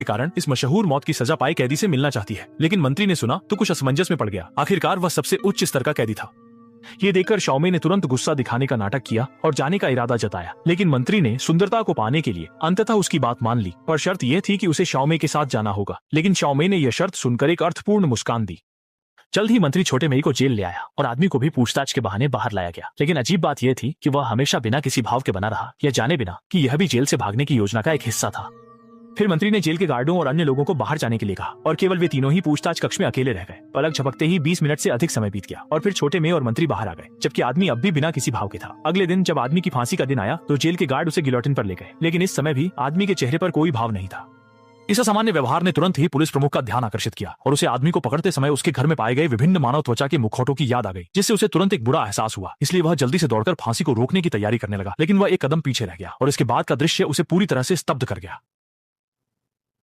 कारण इस मशहूर मौत की सजा पाए कैदी से मिलना चाहती है, लेकिन मंत्री ने सुना तो कुछ असमंजस में पड़ गया। आखिरकार वह सबसे उच्च स्तर का कैदी था। ये देखकर शाओमे ने तुरंत गुस्सा दिखाने का नाटक किया और जाने का इरादा जताया, लेकिन मंत्री ने सुंदरता को पाने के लिए अंततः उसकी बात मान ली, पर शर्त यह थी कि उसे शाओमे के साथ जाना होगा। लेकिन शाओमे ने यह शर्त सुनकर एक अर्थपूर्ण मुस्कान दी। जल्द ही मंत्री छोटे मेई को जेल ले आया और आदमी को भी पूछताछ के बहाने बाहर लाया गया। लेकिन अजीब बात यह थी कि वह हमेशा बिना किसी भाव के बना रहा, यह जाने बिना कि यह भी जेल से भागने की योजना का एक हिस्सा था। फिर मंत्री ने जेल के गार्डों और अन्य लोगों को बाहर जाने के लिए कहा और केवल वे तीनों ही पूछताछ कक्ष में अकेले रह गए। पलक झपकते ही 20 मिनट से अधिक समय बीत गया और फिर छोटे मेई और मंत्री बाहर आ गए, जबकि आदमी अब भी बिना किसी भाव के था। अगले दिन जब आदमी की फांसी का दिन आया तो जेल के गार्ड उसे गिलोटिन पर ले गए, लेकिन इस समय भी आदमी के चेहरे पर कोई भाव नहीं था। इस असामान्य व्यवहार ने तुरंत ही पुलिस प्रमुख का ध्यान आकर्षित किया और उसे आदमी को पकड़ते समय उसके घर में पाए गए विभिन्न मानव त्वचा के मुखौटों की याद आ गई, जिससे उसे तुरंत एक बुरा एहसास हुआ। इसलिए वह जल्दी से दौड़कर फांसी को रोकने की तैयारी करने लगा, लेकिन वह एक कदम पीछे रह गया और इसके बाद का दृश्य उसे पूरी तरह से स्तब्ध कर गया।